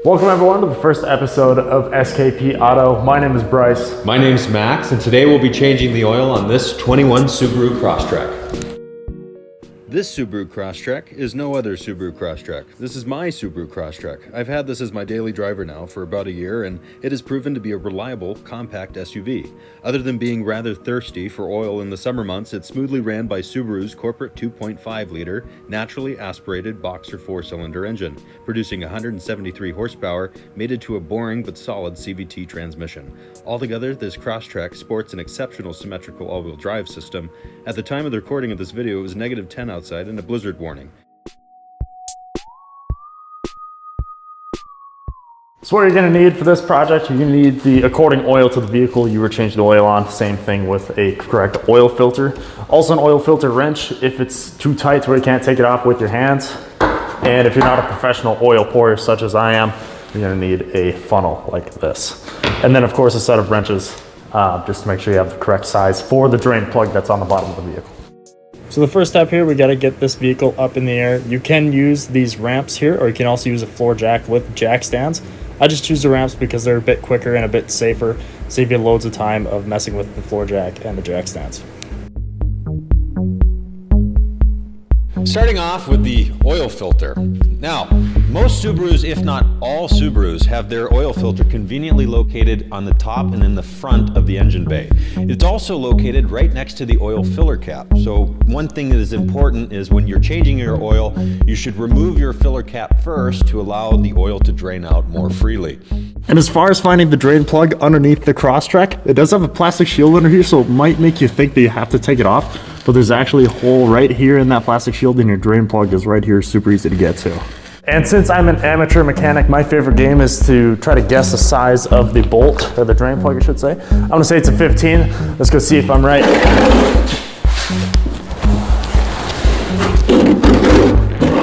Welcome everyone to the first episode of SKP Auto. My name is Bryce. My name's Max, and today we'll be changing the oil on this 21 Subaru Crosstrek. This Subaru Crosstrek is no other Subaru Crosstrek. This is my Subaru Crosstrek. I've had this as my daily driver now for about a year, and it has proven to be a reliable, compact SUV. Other than being rather thirsty for oil in the summer months, it's smoothly ran by Subaru's corporate 2.5-liter, naturally aspirated boxer 4-cylinder engine, producing 173 horsepower, mated to a boring but solid CVT transmission. Altogether, this Crosstrek sports an exceptional symmetrical all-wheel drive system. At the time of the recording of this video, it was negative 10 outside and a blizzard warning. So what you're going to need for this project, you're going to need the according oil to the vehicle you were changing the oil on. Same thing with a correct oil filter. Also an oil filter wrench if it's too tight to where you can't take it off with your hands. And if you're not a professional oil pourer such as I am, you're going to need a funnel like this. And then of course a set of wrenches just to make sure you have the correct size for the drain plug that's on the bottom of the vehicle. So the first step here, we got to get this vehicle up in the air. You can use these ramps here, or you can also use a floor jack with jack stands. I just choose the ramps because they're a bit quicker and a bit safer, save you loads of time of messing with the floor jack and the jack stands. Starting off with the oil filter. Now, most Subarus, if not all Subarus, have their oil filter conveniently located on the top and in the front of the engine bay. It's also located right next to the oil filler cap. So one thing that is important is when you're changing your oil, you should remove your filler cap first to allow the oil to drain out more freely. And as far as finding the drain plug underneath the Crosstrek, it does have a plastic shield under here, so it might make you think that you have to take it off. But there's actually a hole right here in that plastic shield, and your drain plug is right here, super easy to get to. And since I'm an amateur mechanic, my favorite game is to try to guess the size of the bolt, or the drain plug I should say. I'm gonna say it's a 15. Let's go see if I'm right.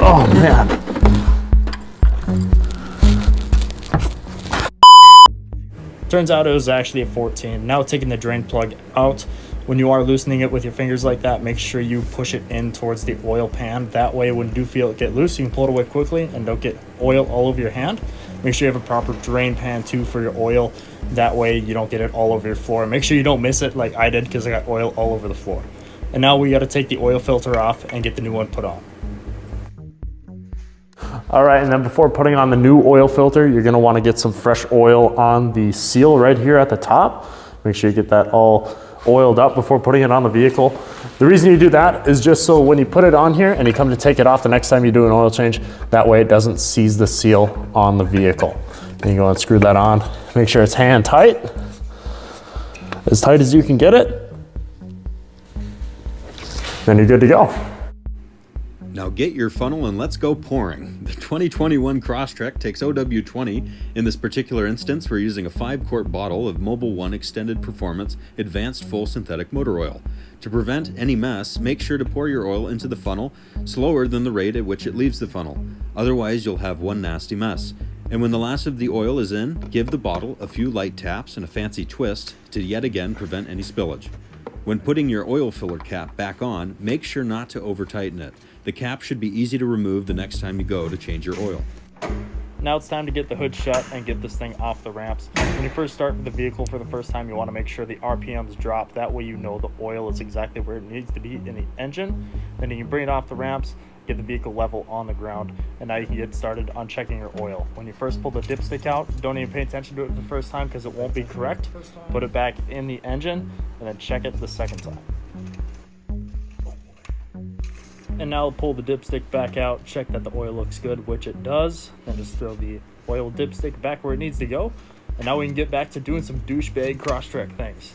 Oh man. Turns out it was actually a 14. Now taking the drain plug out, when you are loosening it with your fingers like that, make sure you push it in towards the oil pan. That way when you do feel it get loose, you can pull it away quickly and don't get oil all over your hand. Make sure you have a proper drain pan too for your oil. That way you don't get it all over your floor. Make sure you don't miss it like I did because I got oil all over the floor. And now we got to take the oil filter off and get the new one put on. All right, and then before putting on the new oil filter, you're gonna wanna get some fresh oil on the seal right here at the top. Make sure you get that all oiled up before putting it on the vehicle. The reason you do that is just so when you put it on here and you come to take it off the next time you do an oil change, that way it doesn't seize the seal on the vehicle. And you go and screw that on. Make sure it's hand tight as you can get it. Then you're good to go. Now get your funnel and let's go pouring. The 2021 Crosstrek takes OW20. In this particular instance, we're using a 5-quart bottle of Mobil 1 Extended Performance Advanced Full Synthetic Motor Oil. To prevent any mess, make sure to pour your oil into the funnel slower than the rate at which it leaves the funnel. Otherwise, you'll have one nasty mess. And when the last of the oil is in, give the bottle a few light taps and a fancy twist to yet again prevent any spillage. When putting your oil filler cap back on, make sure not to over-tighten it. The cap should be easy to remove the next time you go to change your oil. Now it's time to get the hood shut and get this thing off the ramps. When you first start the vehicle for the first time, you want to make sure the RPMs drop. That way you know the oil is exactly where it needs to be in the engine. Then you can bring it off the ramps, get the vehicle level on the ground, and now you can get started on checking your oil. When you first pull the dipstick out, don't even pay attention to it the first time because it won't be correct. Put it back in the engine and then check it the second time. And now pull the dipstick back out, check that the oil looks good, which it does. Then just throw the oil dipstick back where it needs to go. And now we can get back to doing some douchebag Crosstrek things.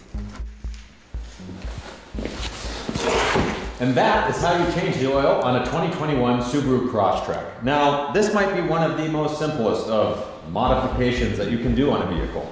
And that is how you change the oil on a 2021 Subaru Crosstrek. Now, this might be one of the most simplest of modifications that you can do on a vehicle.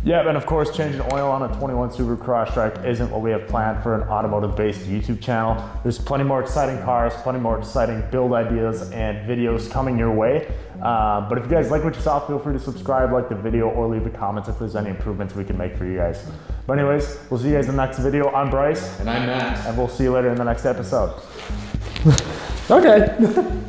Yeah, and of course, changing oil on a 21 Subaru Crosstrek isn't what we have planned for an automotive-based YouTube channel. There's plenty more exciting cars, plenty more exciting build ideas and videos coming your way. But if you guys like what you saw, feel free to subscribe, like the video, or leave a comment if there's any improvements we can make for you guys. But anyways, we'll see you guys in the next video. I'm Bryce. And I'm Matt. And we'll see you later in the next episode. Okay.